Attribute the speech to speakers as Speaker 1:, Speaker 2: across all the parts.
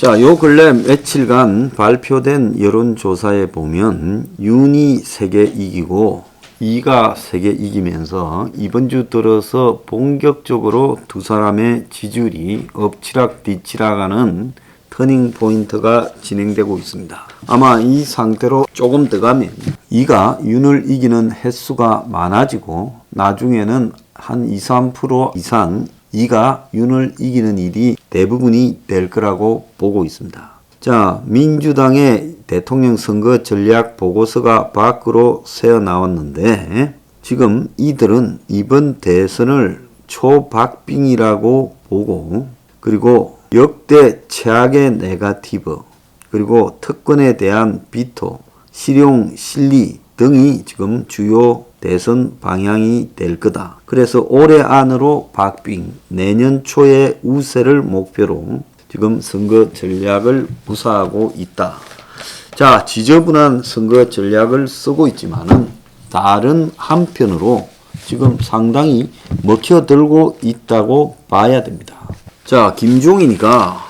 Speaker 1: 자, 요 근래 며칠간 발표된 여론조사에 보면 윤이 세게 이기고 이가 세게 이기면서 이번 주 들어서 본격적으로 두 사람의 지지율이 엎치락 뒤치락하는 터닝 포인트가 진행되고 있습니다. 아마 이 상태로 조금 더 가면 이가 윤을 이기는 횟수가 많아지고 나중에는 한 2, 3% 이상 이가 윤을 이기는 일이 대부분이 될 거라고 보고 있습니다. 자, 민주당의 대통령 선거 전략 보고서가 밖으로 새어 나왔는데 지금 이들은 이번 대선을 초박빙이라고 보고 그리고 역대 최악의 네거티브 그리고 특권에 대한 비토, 실용, 실리 등이 지금 주요 대선 방향이 될 거다. 그래서 올해 안으로 박빙, 내년 초에 우세를 목표로 지금 선거 전략을 구사하고 있다. 자, 지저분한 선거 전략을 쓰고 있지만은 다른 한편으로 지금 상당히 먹혀들고 있다고 봐야 됩니다. 자, 김종인이가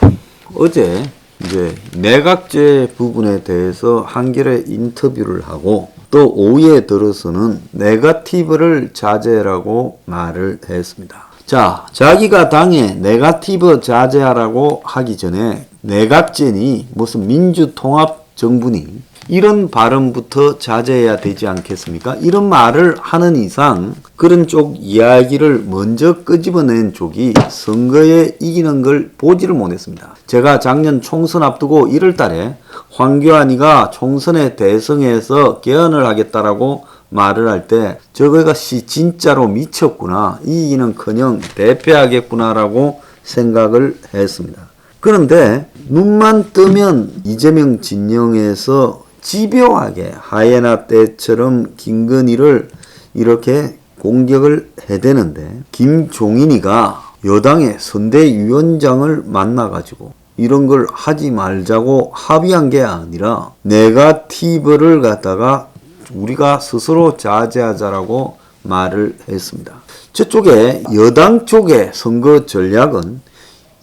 Speaker 1: 어제 이제 내각제 부분에 대해서 한겨레 인터뷰를 하고 또 오후에 들어서는 네거티브를 자제라고 말을 했습니다. 자, 자기가 당에 네거티브 자제하라고 하기 전에 내각제니 무슨 민주통합정부니 이런 발언부터 자제해야 되지 않겠습니까? 이런 말을 하는 이상 그런 쪽 이야기를 먼저 끄집어낸 쪽이 선거에 이기는 걸 보지를 못했습니다. 제가 작년 총선 앞두고 1월 달에 황교안이가 총선에 대성해서 개헌을 하겠다라고 말을 할 때 저거가 진짜로 미쳤구나, 이기는커녕 대패하겠구나라고 생각을 했습니다. 그런데 눈만 뜨면 이재명 진영에서 집요하게 하이에나 때처럼 김건희를 이렇게 공격을 해대는데 김종인이가 여당의 선대위원장을 만나가지고 이런 걸 하지 말자고 합의한 게 아니라 네거티브를 갖다가 우리가 스스로 자제하자라고 말을 했습니다. 저쪽에 여당 쪽의 선거 전략은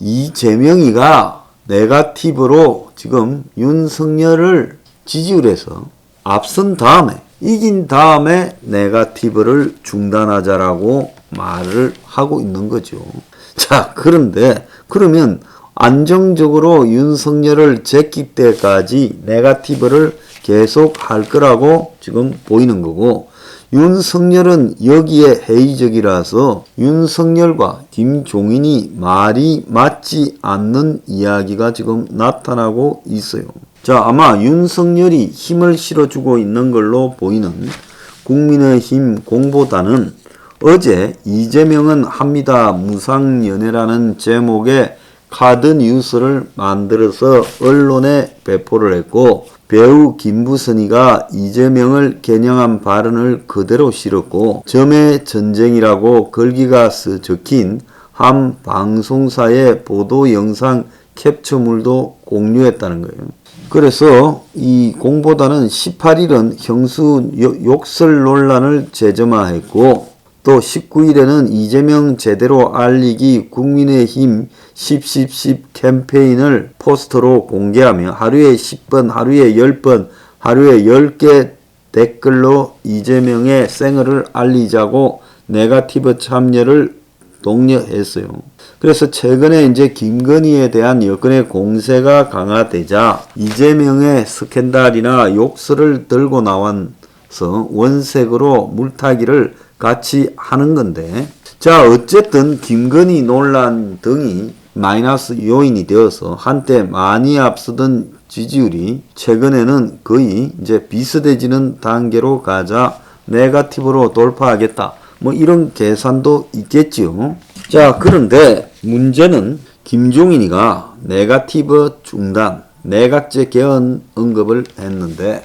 Speaker 1: 이재명이가 네거티브로 지금 윤석열을 지지율에서 앞선 다음에 이긴 다음에 네거티브를 중단하자라고 말을 하고 있는 거죠. 자, 그런데 그러면 안정적으로 윤석열을 제낄 때까지 네거티브를 계속 할 거라고 지금 보이는 거고 윤석열은 여기에 회의적이라서 윤석열과 김종인이 말이 맞지 않는 이야기가 지금 나타나고 있어요. 자, 아마 윤석열이 힘을 실어주고 있는 걸로 보이는 국민의힘 공보단은 어제 이재명은 합니다 무상연애라는 제목의 카드 뉴스를 만들어서 언론에 배포를 했고 배우 김부선이가 이재명을 겨냥한 발언을 그대로 실었고 점의 전쟁이라고 글귀가 적힌 한 방송사의 보도 영상 캡처물도 공유했다는 거예요. 그래서 이 공보단은 18일은 형수 욕설 논란을 재점화했고 또 19일에는 이재명 제대로 알리기 국민의힘 10 캠페인을 포스터로 공개하며 하루에 10번, 하루에 10번, 하루에 10개 댓글로 이재명의 생얼을 알리자고 네거티브 참여를 독려했어요. 그래서 최근에 이제 김건희에 대한 여권의 공세가 강화되자 이재명의 스캔들이나 욕설을 들고 나와서 원색으로 물타기를 같이 하는 건데 자, 어쨌든 김건희 논란 등이 마이너스 요인이 되어서 한때 많이 앞서던 지지율이 최근에는 거의 이제 비슷해지는 단계로 가자 네거티브로 돌파하겠다. 뭐 이런 계산도 있겠지요. 자, 그런데 문제는 김종인이가 네거티브 중단, 내각제 개헌 언급을 했는데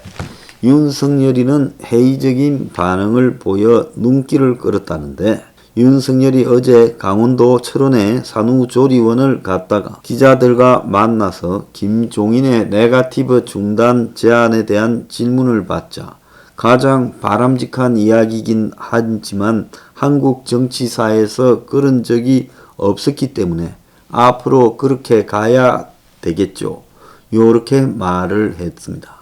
Speaker 1: 윤석열이는 회의적인 반응을 보여 눈길을 끌었다는데 윤석열이 어제 강원도 철원의 산후조리원을 갔다가 기자들과 만나서 김종인의 네거티브 중단 제안에 대한 질문을 받자 가장 바람직한 이야기이긴 하지만 한국 정치사에서 그런 적이 없었기 때문에 앞으로 그렇게 가야 되겠죠. 요렇게 말을 했습니다.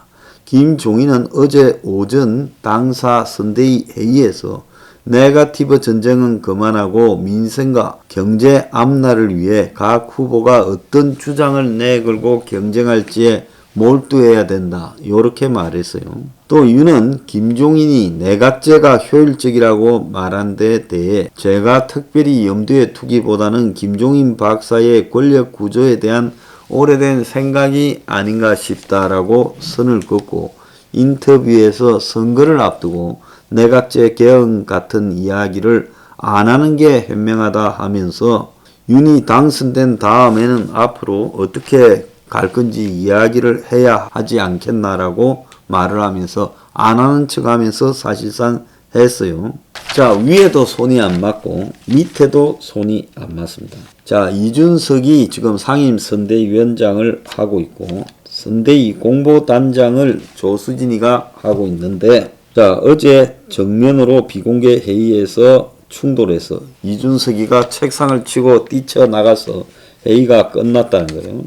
Speaker 1: 김종인은 어제 오전 당사 선대위 회의에서 네거티브 전쟁은 그만하고 민생과 경제 앞날을 위해 각 후보가 어떤 주장을 내걸고 경쟁할지에 몰두해야 된다. 요렇게 말했어요. 또 윤은 김종인이 내각제가 효율적이라고 말한 데 대해 제가 특별히 염두에 두기보다는 김종인 박사의 권력 구조에 대한 오래된 생각이 아닌가 싶다라고 선을 긋고 인터뷰에서 선거를 앞두고 내각제 개헌 같은 이야기를 안 하는 게 현명하다 하면서 윤이 당선된 다음에는 앞으로 어떻게 갈 건지 이야기를 해야 하지 않겠나라고 말을 하면서 안 하는 척 하면서 사실상 했어요. 자, 위에도 손이 안 맞고 밑에도 손이 안 맞습니다. 자, 이준석이 지금 상임선대위원장을 하고 있고 선대위 공보단장을 조수진이가 하고 있는데, 자, 어제 정면으로 비공개 회의에서 충돌해서 이준석이가 책상을 치고 뛰쳐나가서 회의가 끝났다는 거예요.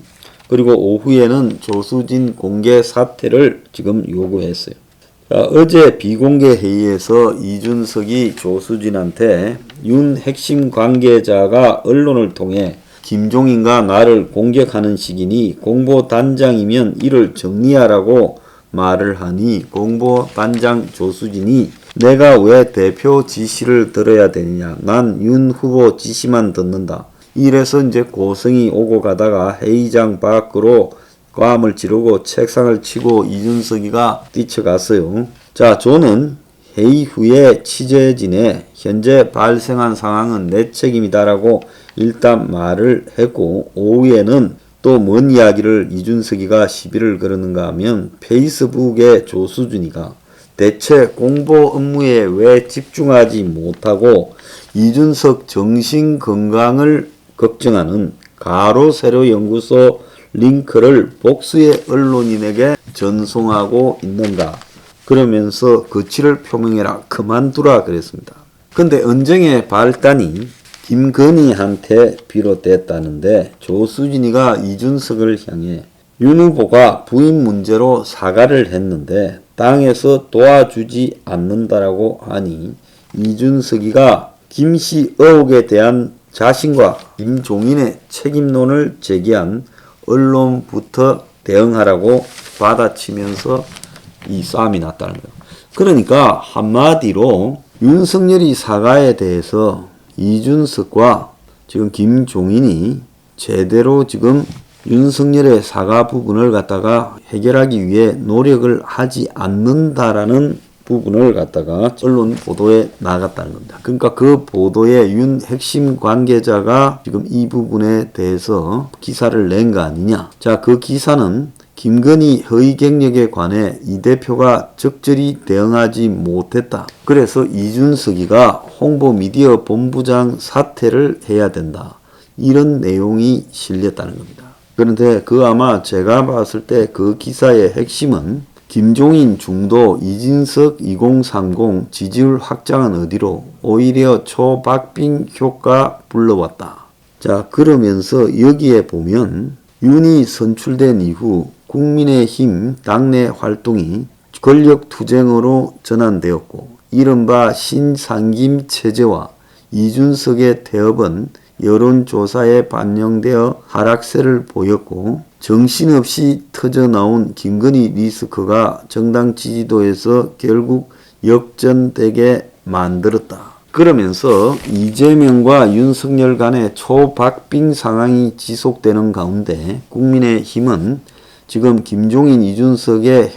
Speaker 1: 그리고 오후에는 조수진 공개 사퇴를 지금 요구했어요. 자, 어제 비공개 회의에서 이준석이 조수진한테 윤 핵심 관계자가 언론을 통해 김종인과 나를 공격하는 시기니 공보단장이면 이를 정리하라고 말을 하니 공보단장 조수진이 내가 왜 대표 지시를 들어야 되느냐, 난 윤 후보 지시만 듣는다. 이래서 이제 고성이 오고 가다가 회의장 밖으로 꽐을 지르고 책상을 치고 이준석이가 뛰쳐갔어요. 자, 저는 회의 후에 취재진에 현재 발생한 상황은 내 책임이다라고 일단 말을 했고, 오후에는 또 뭔 이야기를 이준석이가 시비를 걸었는가 하면 페이스북에 조수진이가 대체 공보 업무에 왜 집중하지 못하고 이준석 정신건강을 걱정하는 가로세로 연구소 링크를 복수의 언론인에게 전송하고 있는가. 그러면서 거취를 표명해라. 그만두라 그랬습니다. 근데 언쟁의 발단이 김건희한테 비롯됐다는데 조수진이가 이준석을 향해 윤 후보가 부인 문제로 사과를 했는데 당에서 도와주지 않는다라고 하니 이준석이가 김씨 의혹에 대한 자신과 김종인의 책임론을 제기한 언론부터 대응하라고 받아치면서 이 싸움이 났다는 거예요. 그러니까 한마디로 윤석열이 사과에 대해서 이준석과 지금 김종인이 제대로 지금 윤석열의 사과 부분을 갖다가 해결하기 위해 노력을 하지 않는다라는 부분을 갖다가 언론 보도에 나갔다는 겁니다. 그러니까 그 보도에 윤 핵심 관계자가 지금 이 부분에 대해서 기사를 낸 거 아니냐. 자, 그 기사는 김건희 허위 경력에 관해 이 대표가 적절히 대응하지 못했다. 그래서 이준석이가 홍보 미디어 본부장 사퇴를 해야 된다. 이런 내용이 실렸다는 겁니다. 그런데 아마 제가 봤을 때 그 기사의 핵심은 김종인 중도 이준석 2030 지지율 확장은 어디로 오히려 초박빙 효과 불러왔다. 자, 그러면서 여기에 보면 윤이 선출된 이후 국민의힘 당내 활동이 권력투쟁으로 전환되었고 이른바 신상김 체제와 이준석의 태업은 여론조사에 반영되어 하락세를 보였고 정신없이 터져나온 김건희 리스크가 정당 지지도에서 결국 역전되게 만들었다. 그러면서 이재명과 윤석열 간의 초박빙 상황이 지속되는 가운데 국민의힘은 지금 김종인 이준석의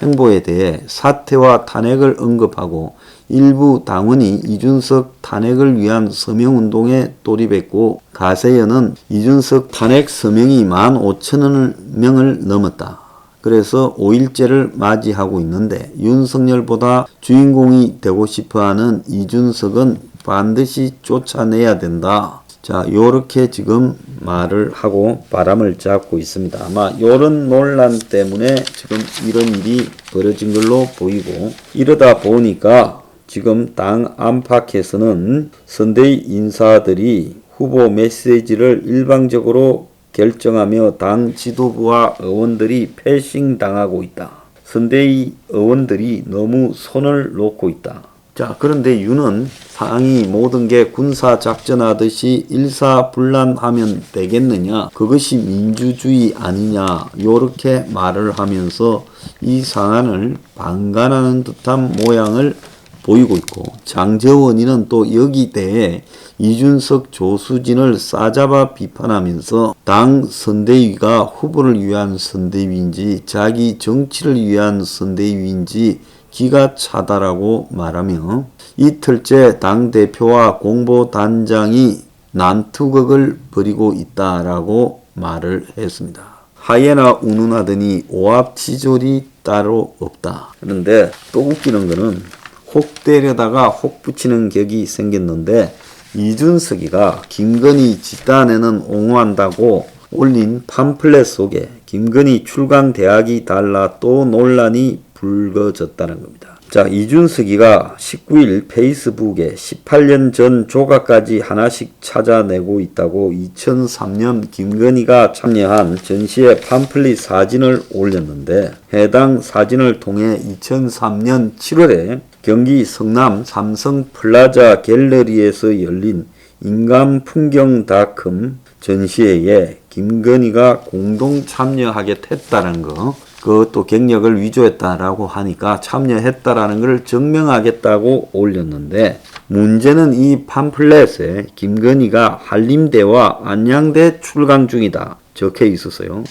Speaker 1: 행보에 대해 사퇴와 탄핵을 언급하고 일부 당원이 이준석 탄핵을 위한 서명운동에 돌입했고 가세연은 이준석 탄핵 서명이 15,000명을 넘었다. 그래서 5일째를 맞이하고 있는데 윤석열보다 주인공이 되고 싶어하는 이준석은 반드시 쫓아내야 된다. 자, 요렇게 지금 말을 하고 바람을 잡고 있습니다. 아마 요런 논란 때문에 지금 이런 일이 벌어진 걸로 보이고 이러다 보니까 지금 당 안팎에서는 선대위 인사들이 후보 메시지를 일방적으로 결정하며 당 지도부와 의원들이 패싱당하고 있다. 선대위 의원들이 너무 손을 놓고 있다. 자, 그런데 윤은 상이 모든 게 군사작전하듯이 일사불란하면 되겠느냐? 그것이 민주주의 아니냐? 요렇게 말을 하면서 이 상한을 방관하는 듯한 모양을 보이고 있고, 장제원이는 또 여기 대해 이준석, 조수진을 싸잡아 비판하면서 당 선대위가 후보를 위한 선대위인지 자기 정치를 위한 선대위인지 기가 차다라고 말하며, 이틀째 당대표와 공보단장이 난투극을 벌이고 있다라고 말을 했습니다. 하예나 운운하더니 오합지졸이 따로 없다. 그런데 또 웃기는 거는 혹 때려다가 혹 붙이는 격이 생겼는데, 이준석이가 김건희 집단에는 옹호한다고 올린 팜플렛 속에 김건희 출강 대학이 달라 또 논란이 불거졌다는 겁니다. 자, 이준석이가 19일 페이스북에 18년 전 조각까지 하나씩 찾아내고 있다고 2003년 김건희가 참여한 전시회 팜플릿 사진을 올렸는데, 해당 사진을 통해 2003년 7월에 경기 성남 삼성 플라자 갤러리에서 열린 인간풍경닷컴 전시회에 김건희가 공동 참여하게 됐다는 거, 그것도 경력을 위조했다라고 하니까 참여했다라는 걸 증명하겠다고 올렸는데, 문제는 이 팜플렛에 김건희가 한림대와 안양대 출강 중이다 적혀 있었어요.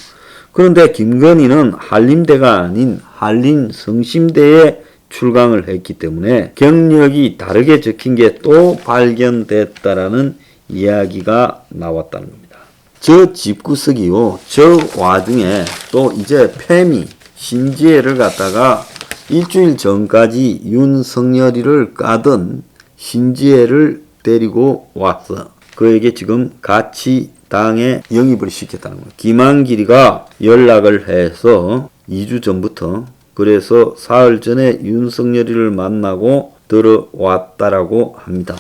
Speaker 1: 그런데 김건희는 한림대가 아닌 한림성심대에 출강을 했기 때문에 경력이 다르게 적힌 게 또 발견됐다라는 이야기가 나왔다는 겁니다. 저 집구석이요, 저 와중에 또 이제 페미 신지혜를 갖다가 일주일 전까지 윤석열이를 까던 신지혜를 데리고 왔어. 그에게 지금 같이 당에 영입을 시켰다는 거예요. 김한길이가 연락을 해서 2주 전부터, 그래서 사흘 전에 윤석열이를 만나고 들어왔다라고 합니다.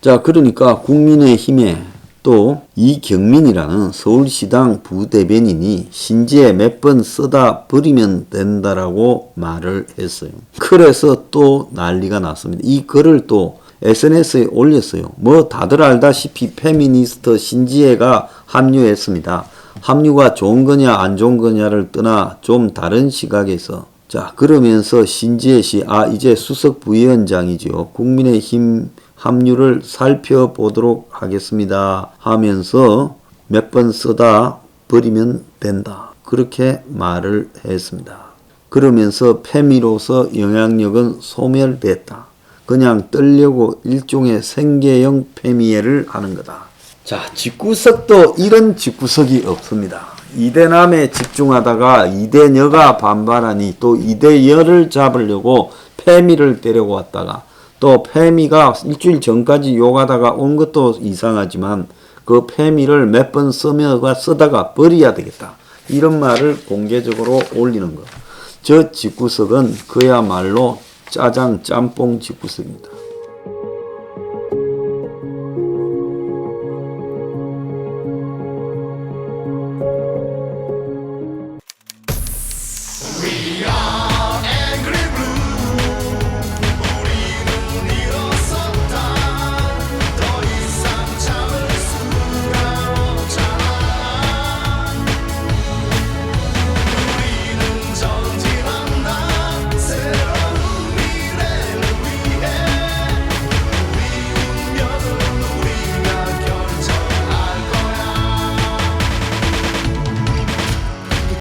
Speaker 1: 자, 그러니까 국민의힘에 또 이경민이라는 서울시당 부대변인이 신지에 몇 번 쓰다 버리면 된다라고 말을 했어요. 그래서 또 난리가 났습니다. 이 글을 또 SNS에 올렸어요. 뭐 다들 알다시피 페미니스트 신지혜가 합류했습니다. 합류가 좋은 거냐 안 좋은 거냐를 떠나 좀 다른 시각에서, 자, 그러면서 신지혜 씨, 이제 수석 부위원장이지요. 국민의힘 합류를 살펴보도록 하겠습니다 하면서 몇 번 쓰다 버리면 된다, 그렇게 말을 했습니다. 그러면서 페미로서 영향력은 소멸됐다. 그냥 떨려고 일종의 생계형 페미애를 하는 거다. 자, 집구석도 이런 집구석이 없습니다. 이대남에 집중하다가 이대녀가 반발하니 또 이대여를 잡으려고 페미를 데리고 왔다가, 또 페미가 일주일 전까지 욕하다가 온 것도 이상하지만 그 페미를 몇 번 쓰다가 버려야 되겠다, 이런 말을 공개적으로 올리는 것. 저 집구석은 그야말로 짜장 짬뽕 집구석입니다.